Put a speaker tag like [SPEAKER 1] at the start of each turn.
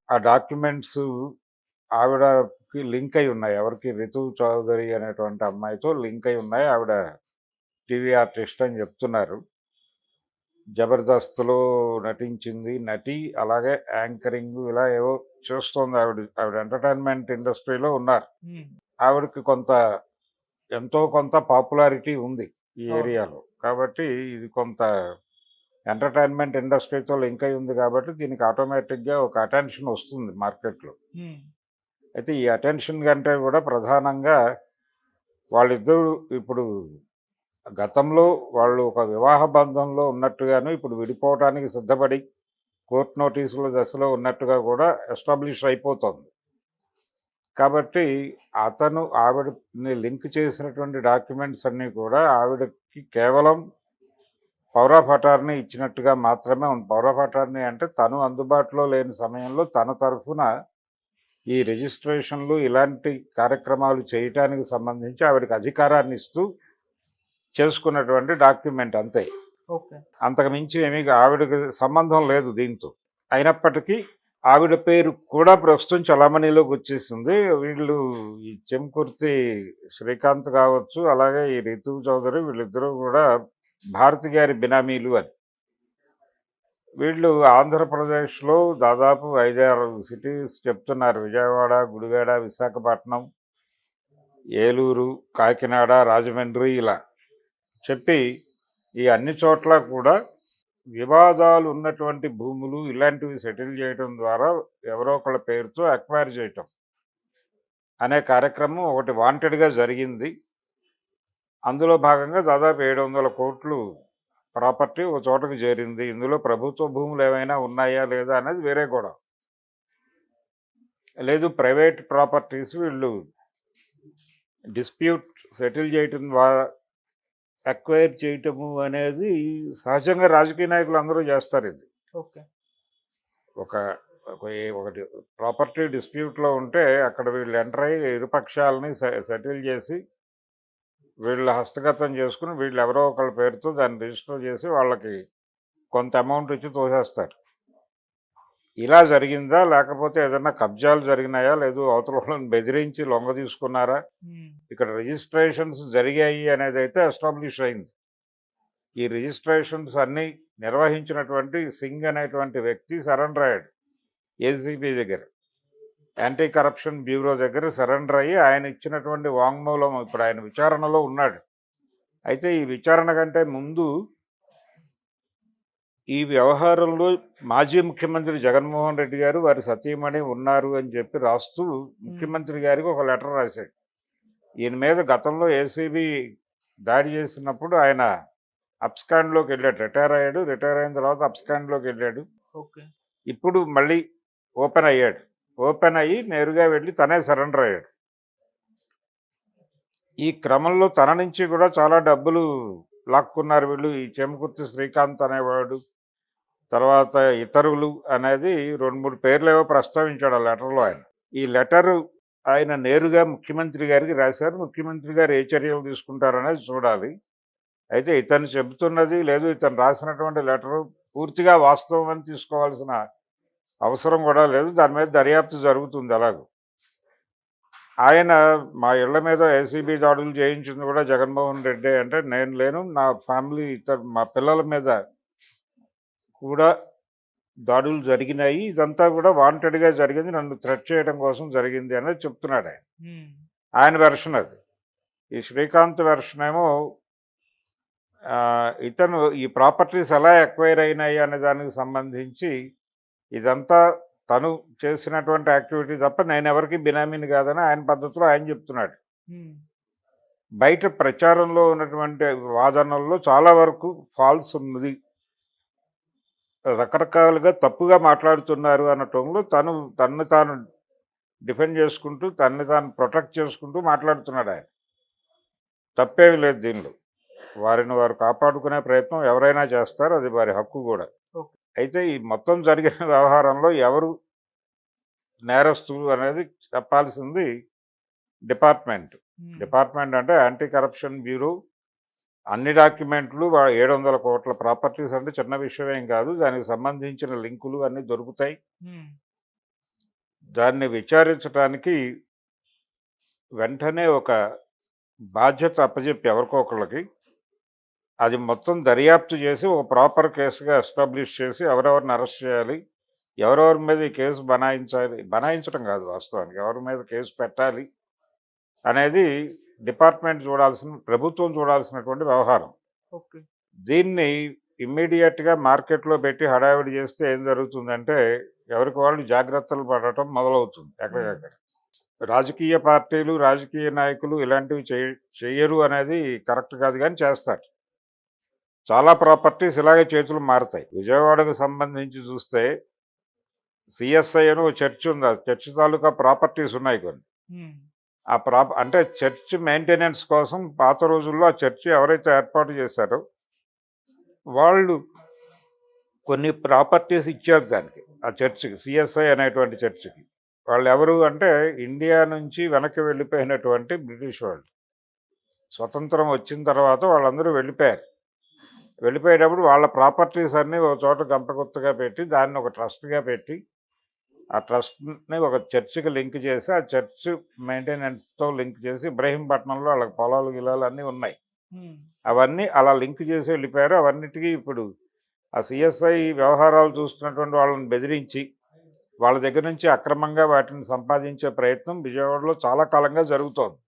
[SPEAKER 1] ఆ డాక్యుమెంట్స్ ఆవిడకి లింక్ అయి ఉన్నాయి. ఎవరికి 'రితు చౌదరి' అనేటువంటి అమ్మాయితో లింక్ అయి ఉన్నాయి. ఆవిడ టీవీ ఆర్టిస్ట్ అని చెప్తున్నారు. 'జబర్దస్త్‌లో' నటించింది నటి. అలాగే యాంకరింగ్ ఇలా ఏవో చేస్తోంది ఆవిడ. ఆవిడ ఎంటర్‌టైన్‌మెంట్ ఇండస్ట్రీలో ఉన్నారు.
[SPEAKER 2] హ్మ్.
[SPEAKER 1] ఆవిడకి ఎంతో కొంత పాపులారిటీ ఉంది ఈ
[SPEAKER 2] అవును.
[SPEAKER 1] ఏరియాలో. కాబట్టి ఇది కొంత ఎంటర్‌టైన్‌మెంట్ ఇండస్ట్రీతో లింక్ అయి ఉంది కాబట్టి దీనికి ఆటోమేటిక్‌గా ఒక అటెన్షన్ వస్తుంది మార్కెట్‌లో.
[SPEAKER 2] హ్మ్.
[SPEAKER 1] అయితే ఈ అటెన్షన్ కంటే కూడా ప్రధానంగా వాళ్ళిద్దరూ ఇప్పుడు గతంలో వాళ్ళు ఒక వివాహ బంధంలో ఉన్నట్టుగాను, ఇప్పుడు విడిపోవటానికి సిద్ధపడి కోర్ట్ నోటీసుల దశలో ఉన్నట్టుగా కూడా ఎస్టాబ్లిష్ అయిపోతోంది. కాబట్టి అతను ఆవిడని లింక్ చేసినటువంటి డాక్యుమెంట్స్ అన్నీ కూడా ఆవిడకి కేవలం పవర్ ఆఫ్ అటార్నీ ఇచ్చినట్టుగా మాత్రమే ఉంది. పవర్ ఆఫ్ అటార్నీ అంటే తను అందుబాటులో లేని సమయంలో తన తరఫున ఈ రిజిస్ట్రేషన్లు ఇలాంటి కార్యక్రమాలు చేయటానికి సంబంధించి ఆవిడకి అధికారాన్ని ఇస్తూ చేసుకున్నటువంటి డాక్యుమెంట్ అంతే.
[SPEAKER 2] ఓకే.
[SPEAKER 1] అంతకు మించి ఏమీ ఆవిడకి సంబంధం లేదు దీంతో. అయినప్పటికీ ఆవిడ పేరు కూడా ప్రస్తుతం చలామణిలోకి వచ్చేసింది. వీళ్ళు ఈ చెంకుర్తి శ్రీకాంత్ కావచ్చు, అలాగే ఈ రితు చౌదరి వీళ్ళిద్దరూ కూడా భారతి గారి బినామీలు అని. వీళ్ళు ఆంధ్రప్రదేశ్‌లో దాదాపు 5, 6 సిటీస్ చెప్తున్నారు. విజయవాడ, గుడివాడ, విశాఖపట్నం, ఏలూరు, కాకినాడ, రాజమండ్రి ఇలా చెప్పి ఈ అన్ని చోట్ల కూడా వివాదాలు ఉన్నటువంటి భూములు ఇలాంటివి సెటిల్ చేయడం ద్వారా ఎవరో ఒకళ్ళ పేరుతో అక్వైర్ చేయటం అనే కార్యక్రమం ఒకటి వాంటెడ్‌గా జరిగింది. అందులో భాగంగా దాదాపు 700 కోట్లు ప్రాపర్టీ ఒక చోటకి చేరింది. ఇందులో ప్రభుత్వ భూములు ఏమైనా ఉన్నాయా లేదా అనేది వేరే గొడవ. లేదు ప్రైవేట్ ప్రాపర్టీస్ వీళ్ళు డిస్ప్యూట్ సెటిల్ చేయటం ద్వారా అక్వైర్ చేయటము అనేది సహజంగా రాజకీయ నాయకులు అందరూ చేస్తారు ఇది.
[SPEAKER 2] ఓకే.
[SPEAKER 1] ఒక ఒకటి ప్రాపర్టీ డిస్ప్యూట్లో ఉంటే అక్కడ వీళ్ళు ఎంటర్ అయ్యి ఇరుపక్షాలని సెటిల్ చేసి వీళ్ళు హస్తగతం చేసుకుని వీళ్ళు ఎవరో ఒకళ్ళ పేరుతో దాన్ని రిజిస్టర్ చేసి వాళ్ళకి కొంత అమౌంట్ ఇచ్చి తోసేస్తారు. ఇలా జరిగిందా? లేకపోతే ఏదన్నా కబ్జాలు జరిగినాయా? లేదు అవతల వాళ్ళని బెదిరించి లొంగ తీసుకున్నారా?
[SPEAKER 2] హ్మ్.
[SPEAKER 1] ఇక్కడ రిజిస్ట్రేషన్స్ జరిగాయి అనేదైతే ఎస్టాబ్లిష్ అయింది. ఈ రిజిస్ట్రేషన్స్ అన్నీ నిర్వహించినటువంటి సింగ్ అనేటువంటి వ్యక్తి సరెండర్ అయ్యాడు ఏసీబీ దగ్గర. యాంటీ కరప్షన్ బ్యూరో దగ్గర సరెండర్ అయ్యి ఆయన ఇచ్చినటువంటి వాంగ్మూలం ఇప్పుడు ఆయన విచారణలో ఉన్నాడు. అయితే ఈ విచారణ కంటే ముందు ఈ వ్యవహారంలో మాజీ ముఖ్యమంత్రి జగన్మోహన్ రెడ్డి గారు వారి సతీమణి ఉన్నారు అని చెప్పి రాస్తూ ముఖ్యమంత్రి గారికి ఒక లెటర్ రాశాడు. ఈయన మీద గతంలో ఏసీబీ దాడి చేసినప్పుడు ఆయన అప్స్కాండ్లోకి వెళ్ళాడు. రిటైర్ అయ్యాడు. రిటైర్ అయిన తర్వాత అప్స్కాండ్లోకి వెళ్ళాడు.
[SPEAKER 2] ఓకే.
[SPEAKER 1] ఇప్పుడు మళ్ళీ ఓపెన్ అయ్యాడు. ఓపెన్ అయ్యి నేరుగా వెళ్ళి తనే సరెండర్ అయ్యాడు. ఈ క్రమంలో తన నుంచి కూడా చాలా డబ్బులు లాక్కున్నారు వీళ్ళు. ఈ చెమకుర్తి శ్రీకాంత్ అనేవాడు, తర్వాత ఇతరులు అనేది 2, 3 పేర్లేవో ప్రస్తావించాడు ఆ లెటర్లో ఆయన. ఈ లెటరు ఆయన నేరుగా ముఖ్యమంత్రి గారికి రాశారు. ముఖ్యమంత్రి గారు ఏ చర్యలు తీసుకుంటారనేది చూడాలి. అయితే ఇతను చెబుతున్నది లేదు, ఇతను రాసినటువంటి లెటరు పూర్తిగా వాస్తవం అని తీసుకోవాల్సిన అవసరం కూడా లేదు. దాని మీద దర్యాప్తు జరుగుతుంది ఎలాగో. ఆయన మా ఇళ్ల మీద ఏసీబీ దాడులు చేయించింది కూడా జగన్మోహన్ రెడ్డే అంటే నేను లేను, నా ఫ్యామిలీ మా పిల్లల మీద కూడా దాడులు జరిగినాయి. ఇదంతా కూడా వాంటెడ్‌గా జరిగింది. నన్ను థ్రెట్ చేయడం కోసం జరిగింది అనేది చెప్తున్నాడు ఆయన.
[SPEAKER 2] హ్మ్.
[SPEAKER 1] ఆయన వెర్షన్ అది. ఈ శ్రీకాంత్ వెర్షన్ ఏమో ఇతను ఈ ప్రాపర్టీస్ ఎలా ఎక్వైర్ అయినాయి అనే దానికి సంబంధించి ఇదంతా తను చేసినటువంటి యాక్టివిటీ తప్ప నేనెవరికీ బినామీని కాదని ఆయన పద్ధతిలో ఆయన చెప్తున్నాడు.
[SPEAKER 2] హ్మ్.
[SPEAKER 1] బయట ప్రచారంలో ఉన్నటువంటి వాదనల్లో చాలా వరకు ఫాల్స్ ఉన్నది. రకరకాలుగా తప్పుగా మాట్లాడుతున్నారు అనటంలో తన్ను తాను డిఫెండ్ చేసుకుంటూ, తనని తాను ప్రొటెక్ట్ చేసుకుంటూ మాట్లాడుతున్నాడు ఆయన. తప్పేమీ లేదు దీనిలో. వారిని వారు కాపాడుకునే ప్రయత్నం ఎవరైనా చేస్తారు. అది వారి హక్కు కూడా.
[SPEAKER 2] ఓకే.
[SPEAKER 1] అయితే ఈ మొత్తం జరిగిన వ్యవహారంలో ఎవరు నేరస్తులు అనేది చెప్పాల్సింది డిపార్ట్మెంట్.
[SPEAKER 2] హ్మ్.
[SPEAKER 1] డిపార్ట్మెంట్ అంటే యాంటీ కరప్షన్ బ్యూరో అన్ని డాక్యుమెంట్లు 700 కోట్ల ప్రాపర్టీస్ అంటే చిన్న విషయమేం కాదు. దానికి సంబంధించిన లింకులు అన్నీ దొరుకుతాయి.
[SPEAKER 2] హ్మ్.
[SPEAKER 1] దాన్ని విచారించటానికి వెంటనే ఒక బాధ్యత అప్పజెప్పి ఎవరికో ఒకళ్ళకి, అది మొత్తం దర్యాప్తు చేసి ఒక ప్రాపర్ కేస్‌గా ఎస్టాబ్లిష్ చేసి ఎవరెవరిని అరెస్ట్ చేయాలి, ఎవరెవరి మీద ఈ కేసు బనాయించాలి, బనాయించడం కాదు వాస్తవానికి, ఎవరి మీద కేసు పెట్టాలి అనేది డిపార్ట్మెంట్ చూడాల్సిన, ప్రభుత్వం చూడాల్సినటువంటి వ్యవహారం.
[SPEAKER 2] ఓకే.
[SPEAKER 1] దీన్ని ఇమ్మీడియేట్‌గా మార్కెట్‌లో పెట్టి హడావిడి చేస్తే ఏం జరుగుతుందంటే, ఎవరికి వాళ్ళు జాగ్రత్తలు పడటం మొదలవుతుంది
[SPEAKER 2] హ్మ్.
[SPEAKER 1] ఎక్కడికక్కడ. రాజకీయ పార్టీలు, రాజకీయ నాయకులు ఇలాంటివి చెయ్యరు అనేది కరెక్ట్ కాదు గానీ చేస్తారు. చాలా ప్రాపర్టీస్ ఇలాగే చేతులు మారతాయి. విజయవాడకు సంబంధించి చూస్తే సీఎస్ఐ అని ఓ చర్చ్ ఉంది. ఆ చర్చ్ తాలూకా ప్రాపర్టీస్ ఉన్నాయి కొన్ని.
[SPEAKER 2] హ్మ్.
[SPEAKER 1] అంటే చర్చ్ మెయింటెనెన్స్ కోసం పాత రోజుల్లో ఆ చర్చ్ ఎవరైతే ఏర్పాటు చేశారో వాళ్ళు కొన్ని ప్రాపర్టీస్ ఇచ్చారు దానికి. ఆ చర్చ్‌కి, సీఎస్ఐ అనేటువంటి చర్చ్‌కి. వాళ్ళెవరు అంటే ఇండియా నుంచి వెనక్కి వెళ్ళిపోయినటువంటి బ్రిటిష్ వాళ్ళు. స్వతంత్రం వచ్చిన తర్వాత వాళ్ళందరూ వెళ్ళిపోయారు. వెళ్ళిపోయేటప్పుడు వాళ్ళ ప్రాపర్టీస్ అన్నీ ఒక చోట గంపగుత్తగా పెట్టి, దాన్ని ఒక ట్రస్ట్‌గా పెట్టి, ఆ ట్రస్ట్‌ని ఒక చర్చ్‌కి లింక్ చేసి, ఆ చర్చ్ మెయింటెనెన్స్‌తో లింక్ చేసి, ఇబ్రహీంపట్నంలో వాళ్ళకి పొలాలు, గిలాలు అన్నీ ఉన్నాయి.
[SPEAKER 2] హ్మ్.
[SPEAKER 1] అవన్నీ అలా లింక్ చేసి వెళ్ళిపోయారు. అవన్నిటికి ఇప్పుడు ఆ సీఎస్ఐ వ్యవహారాలు చూస్తున్నటువంటి వాళ్ళని బెదిరించి, వాళ్ళ దగ్గర నుంచి అక్రమంగా వాటిని సంపాదించే ప్రయత్నం విజయవాడలో చాలా కాలంగా జరుగుతోంది.